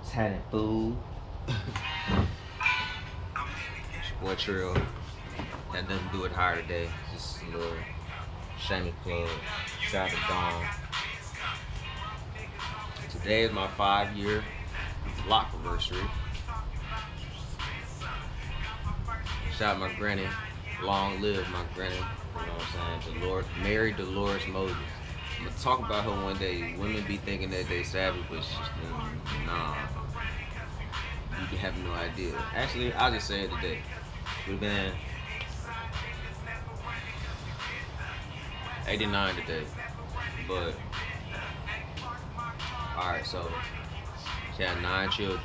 Just having food. Boy Trill. Had nothing to do with hire today. Just a little shameless plug. Shout out to Dawn. Today is my 5-year lock anniversary. Shout out my granny. Long live my granny. You know what I'm saying? Mary Dolores Moses. I'm gonna talk about her one day. Women be thinking that they savage, but nah. You have no idea. Actually, I'll just say it today. We've been 89 today. But alright, so she had 9 children.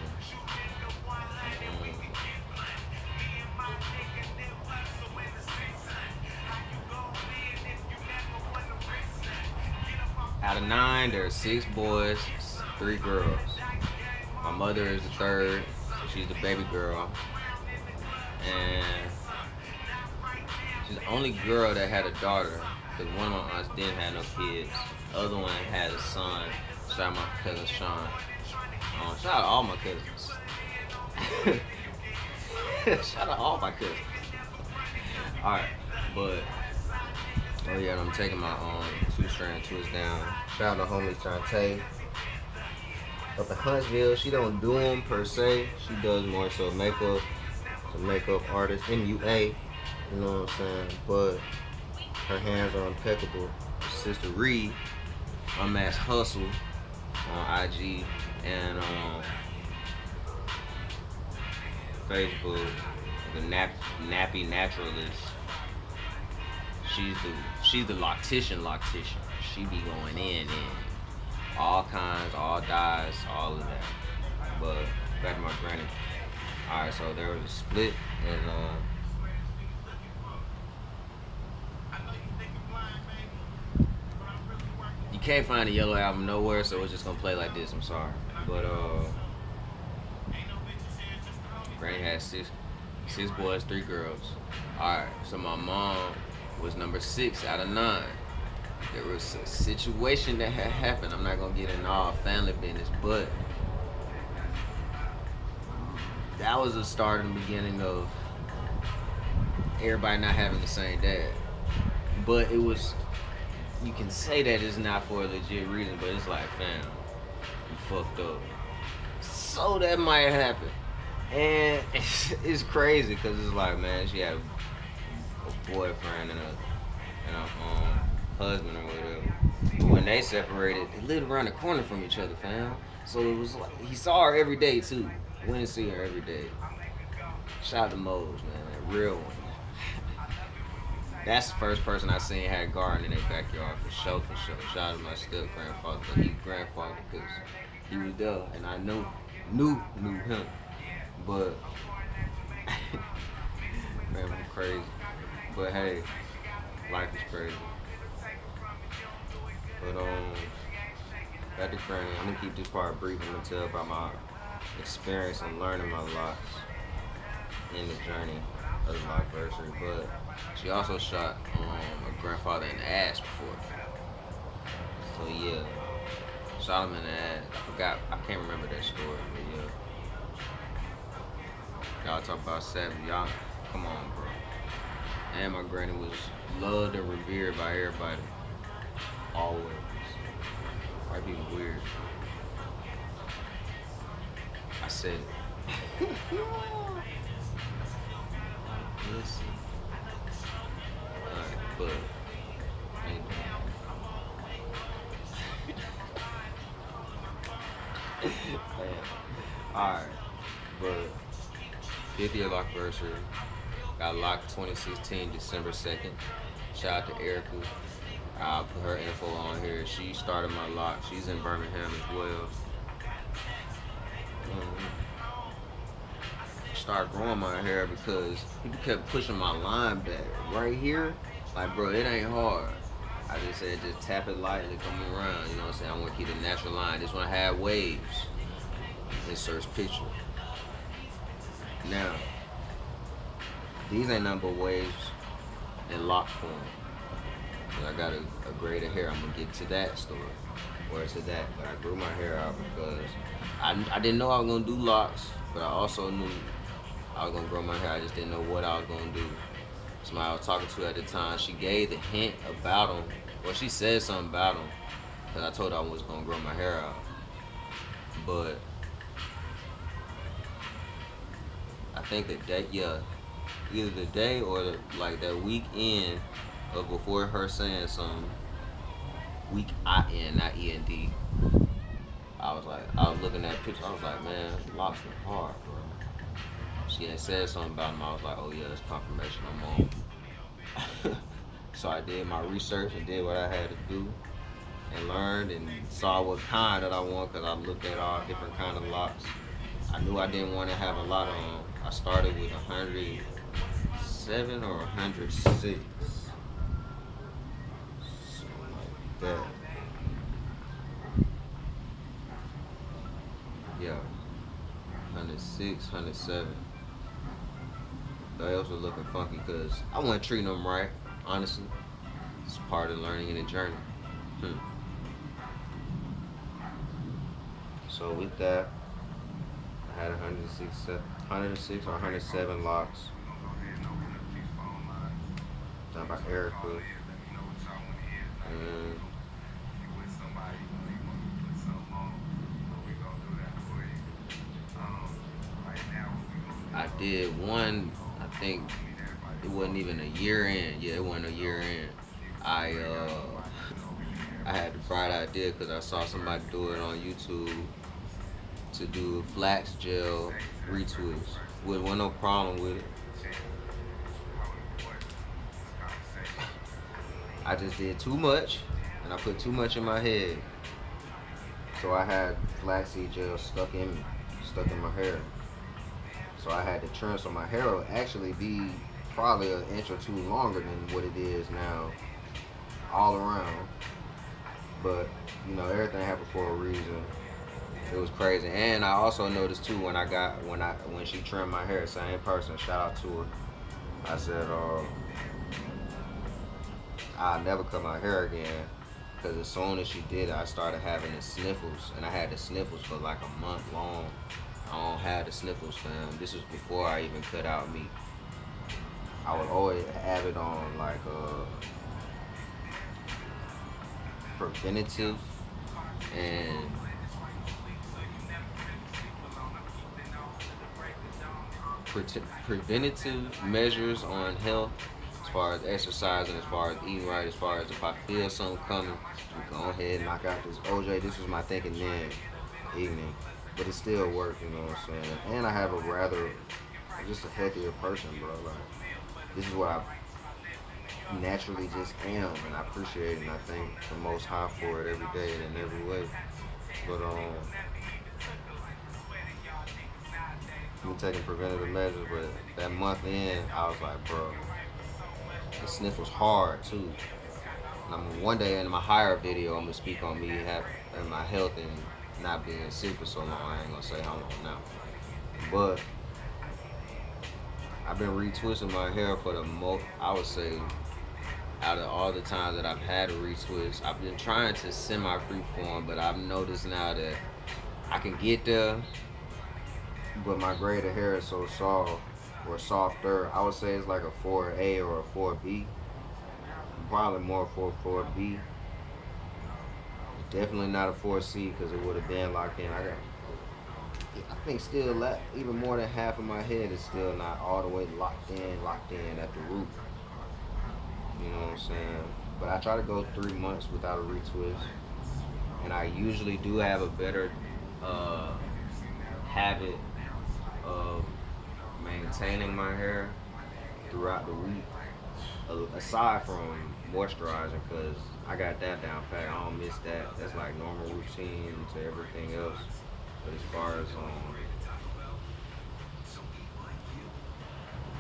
Out of 9, there are 6 boys, 3 girls. My mother is the third, so she's the baby girl. And she's the only girl that had a daughter, because one of my aunts didn't have no kids. The other one had a son. Shout out my cousin Sean. Shout out all my cousins. Shout out all my cousins. Alright, but oh yeah, I'm taking my 2-strand twist down. Shout out to homie Shantae. Up in Huntsville, she don't do them per se. She does more so makeup. It's a makeup artist, MUA. You know what I'm saying? But her hands are impeccable. Sister Reed, Unmasked Hustle on IG and Facebook. The Nappy Naturalist. She's the loctician. She be going in all kinds, all dyes, all of that. But back to my granny. Alright, so there was a split and you can't find a Yellow album nowhere, so it's just gonna play like this. I'm sorry. But granny had six boys, 3 girls. Alright, so my mom was number 6 out of 9. There was a situation that had happened. I'm not gonna get into all family business, but that was the start and beginning of everybody not having the same dad. But it was, you can say that it's not for a legit reason, but it's like, fam, you fucked up. So that might happen. And it's crazy because it's like, man, she had a boyfriend and a husband or whatever. But when they separated, they lived around the corner from each other, fam. So it was like, he saw her every day too. Went and see her every day. Shout out to Mose, man, that real one. That's the first person I seen had a garden in their backyard for sure. Shout out to my step grandfather, but he's grandfather because he was there and I knew him. But man, I'm crazy. But hey, life is crazy. But back to granny. I'm gonna keep this part brief. I'm gonna tell about my experience and learning my locks in the journey of the lockversary. But she also shot my grandfather in the ass before. So yeah, shot him in the ass. I can't remember that story, but yeah. Y'all talk about savage. Y'all, come on, bro. And my granny was loved and revered by everybody. Always. Might be weird. I said it. Listen. Alright, but alright, but 50th lockversary. Got locked 2016, December 2nd. Shout out to Erica. I'll put her info on here. She started my lock. She's in Birmingham as well. Started growing my hair because people kept pushing my line back. Right here, like, bro, it ain't hard. I just said just tap it lightly, come around. You know what I'm saying? I want to keep the natural line. Just want to have waves. Inserts picture. Now, these ain't nothing but waves in lock form. I got a grade of hair. I'm gonna get to that story. or to that. But I grew my hair out because I didn't know I was gonna do locks, but I also knew I was gonna grow my hair. I just didn't know what I was gonna do. Somebody I was talking to at the time, she gave the hint about them. Well, she said something about them because I told her I was gonna grow my hair out. But I think that yeah, either the day or like that weekend of before her saying something, week I N, not E N D. I was looking at pictures. I was like, man, locks were hard, bro. She had said something about them. I was like, oh yeah, it's confirmation. I'm on. So I did my research and did what I had to do and learned and saw what kind that I want because I looked at all different kind of locks. I knew I didn't want to have a lot of them. I started with 107 or 106. Something like that. Yeah, 106, 107. Those were looking funky because I wasn't treating them right, honestly. It's part of learning in the journey. Hmm. So with that, I had 106 or 107 locks done by Erica. And I did one, I think it wasn't even a year in. Yeah, it wasn't a year in. I I had the bright idea because I saw somebody do it on YouTube to do flax gel retwist. With no problem with it. I just did too much and I put too much in my head. So I had flaxseed gel stuck in my hair. So I had to trim. So my hair will actually be probably an inch or two longer than what it is now, all around. But you know, everything happened for a reason. It was crazy. And I also noticed too when she trimmed my hair, same person, shout out to her. I said, I'll never cut my hair again. Because as soon as she did it, I started having the sniffles. And I had the sniffles for like a month long. I don't have the sniffles, fam. This was before I even cut out meat. I would always have it on like preventative and preventative measures on health as far as exercise and as far as eating right, as far as if I feel something coming, we go ahead and knock out this OJ. This was my thinking then, evening. But it still worked, you know what I'm saying? And I have a rather, just a healthier person, bro. Like, this is what I naturally just am, and I appreciate it, and I thank the Most High for it every day and in every way. But, me taking preventative measures, but that month in, I was like, bro, the sniff was hard too. And one day in my higher video, I'm gonna speak on me and my health and not being sick for so long. I ain't gonna say how long now, but I've been retwisting my hair for the most. I would say out of all the times that I've had a retwist, I've been trying to semi-freeform, but I've noticed now that I can get there, but my grade of hair is so soft or softer. I would say it's like a 4A or a 4B. Probably more for a 4B. Definitely not a 4C because it would have been locked in. I think still even more than half of my head is still not all the way locked in at the root. You know what I'm saying? But I try to go 3 months without a retwist, and I usually do have a better habit of maintaining my hair throughout the week, aside from moisturizing, because I got that down pat. I don't miss that. That's like normal routine to everything else. But as far as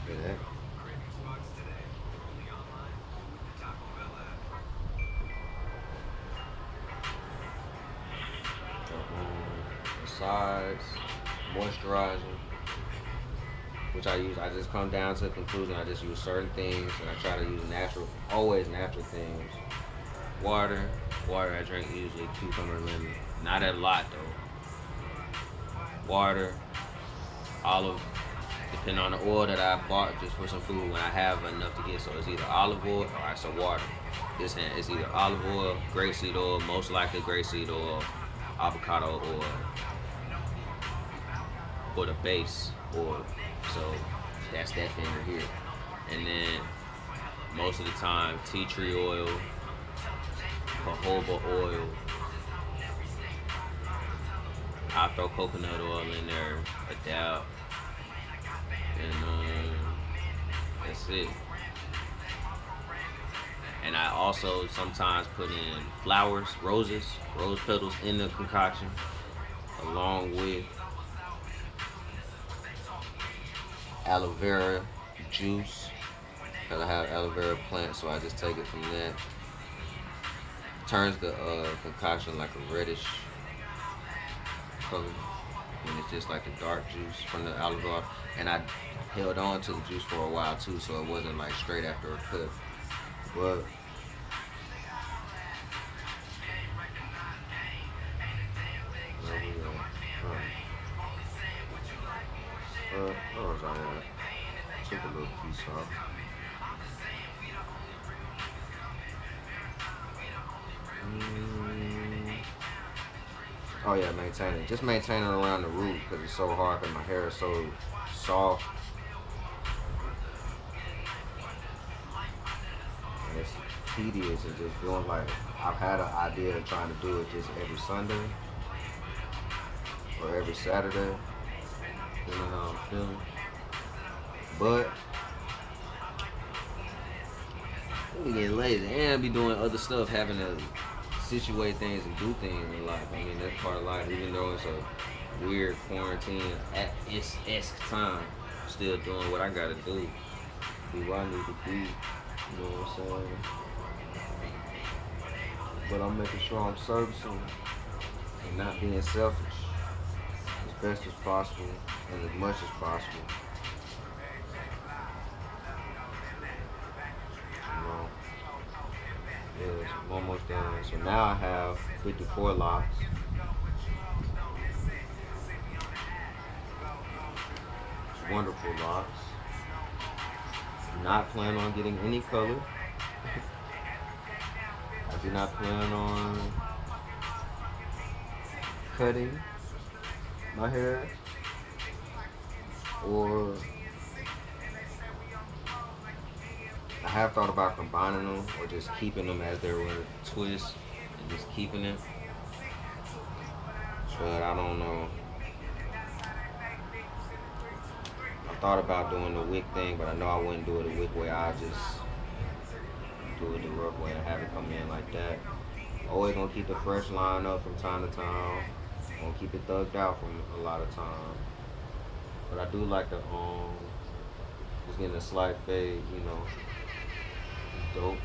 yeah, besides moisturizing, which I just come down to the conclusion. I just use certain things, and I try to use always natural things. Water. Water I drink usually cucumber lemon. Not a lot though. Water, olive, depending on the oil that I bought just for some food when I have enough to get. So it's either olive oil or some water. This hand it's either olive oil, grapeseed oil, most likely grapeseed oil, avocado oil, or the base oil. So that's that finger here. And then most of the time, tea tree oil, jojoba oil. I'll throw coconut oil in there, a dab, and that's it. And I also sometimes put in flowers, rose petals in the concoction, along with aloe vera juice. Cause I have aloe vera plant, so I just take it from that. Turns the concoction like a reddish color, and it's just like the dark juice from the aloe vera. And I held on to the juice for a while too, so it wasn't like straight after a cut. But what was I at? Took a little piece off. Mm. Oh yeah, maintain it. Just maintain it around the root because it's so hard because my hair is so soft and it's tedious and just doing like I've had an idea of trying to do it just every Sunday or every Saturday, depending on how I'm feeling. But we get lazy and be doing other stuff, having to situate things and do things in life. I mean, that's part of life. Even though it's a weird quarantine at its esque time, I'm still doing what I gotta do. Be where I need to be. You know what I'm saying? But I'm making sure I'm servicing and not being selfish as best as possible and as much as possible. You know, yeah, I'm almost done. So now I have 54 locks. It's wonderful locks. Not plan on getting any color. I do not plan on cutting my hair or I have thought about combining them or just keeping them as they were twists and just keeping them. But I don't know. I thought about doing the wig thing, but I know I wouldn't do it the wig way. I just do it the rough way and have it come in like that. Always gonna keep the fresh line up from time to time. Gonna keep it thugged out from a lot of time. But I do like the just getting a slight fade, you know. Dope.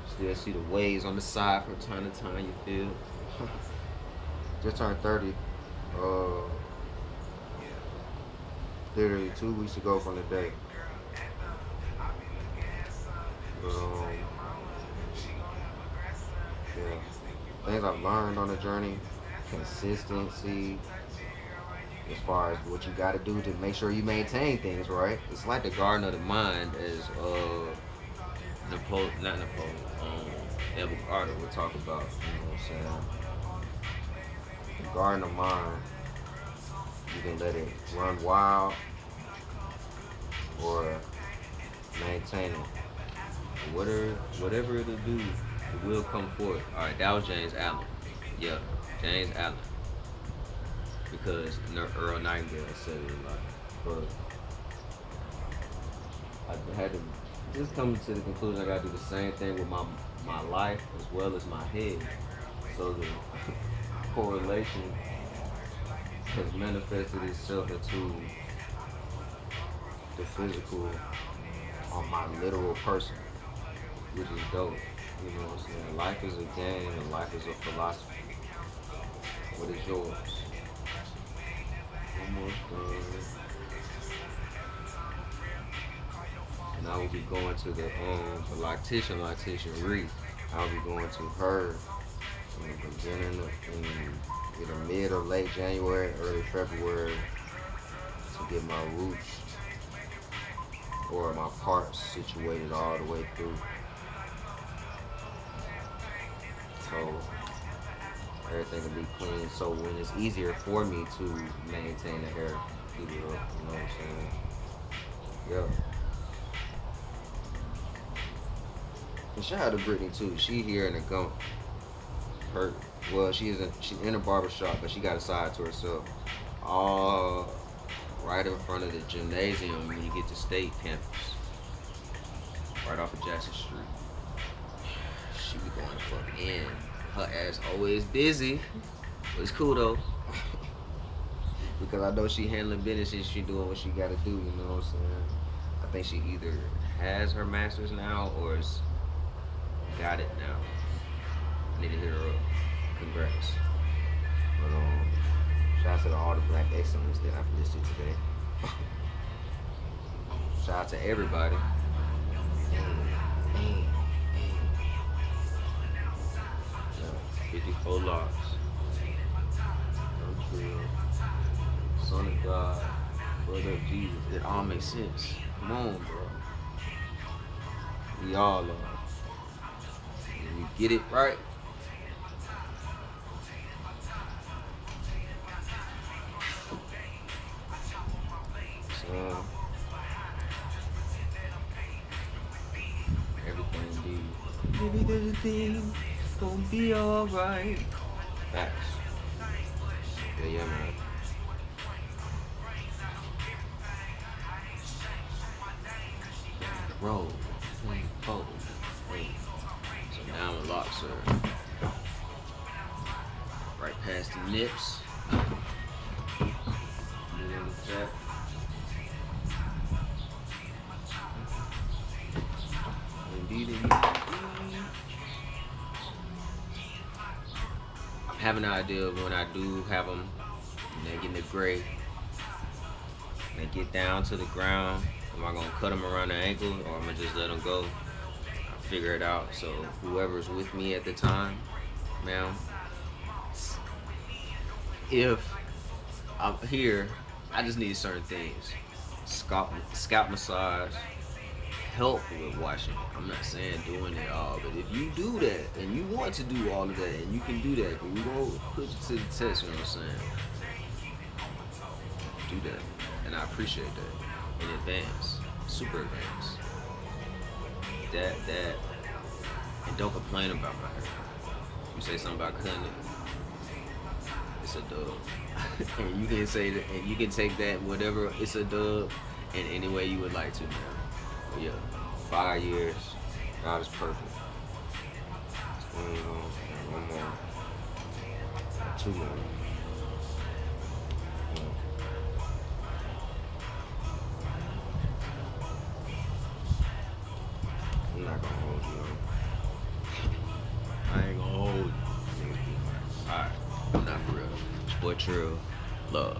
Still see the waves on the side from time to time, you feel? Just turned 30. Uh literally 2 weeks ago from the day. But yeah. Things I've learned on the journey, consistency, as far as what you gotta do to make sure you maintain things, right? It's like the garden of the mind as not Napoleon, Edward Carter would talk about, you know what I'm saying? The garden of mind, you can let it run wild or maintain it. Whatever it'll do, it will come forth. Alright, that was James Allen. Yeah, James Allen. Because Earl Nightingale said it a lot. But I had to just come to the conclusion I gotta do the same thing with my life as well as my head. So the correlation has manifested itself into the physical on my literal person, which is dope. You know what I'm saying? Life is a game and life is a philosophy. What is yours? Almost done. And I will be going to the loctician Reed. I'll be going to her in the beginning of in either mid or late January, early February to get my roots or my parts situated all the way through. So everything will be clean. So when it's easier for me to maintain the hair, keep it up, you know what I'm saying? Yep. And shout out to Brittany too. She here in the gump. Her well, she's in a barber shop, but she got a side to herself. All right in front of the gymnasium when you get to State Campus, right off of Jackson Street. She be going the fuck in. Her ass always busy, but it's cool though. Because I know she handling business and she doing what she gotta do, you know what I'm saying? I think she either has her master's now or is got it now. I need to hit her up. Congrats. But shout out to all the black excellence that I've listed today. Shout out to everybody. Yeah, 54 locs. I'm true. Son of God. Brother of Jesus. It all makes sense. Come on, bro. We all are. When you get it right. So, everything gonna be alright. Facts. Yeah, man. Roll, fold, hey. So now my locks are right past the nips. Indeed. I'm having an idea of when I do have them, and they get in the gray, they get down to the ground. Am I gonna cut them around the ankle, or am I just let them go? I'll figure it out. So whoever's with me at the time, ma'am, if I'm here, I just need certain things. Scalp massage, help with washing. I'm not saying doing it all, but if you do that and you want to do all of that and you can do that, but we won't put you to the test, you know what I'm saying? Do that. And I appreciate that. In advance, super advance. That, and don't complain about my hair. You say something about cutting it, it's a dub. And you can say that, and you can take that whatever, it's a dub, in any way you would like to, man. But yeah, 5 years, God is perfect. One more, 2 more. I'm not gonna hold you on. I ain't gonna hold you. Alright, I'm not for real. It's boy Trill. Love.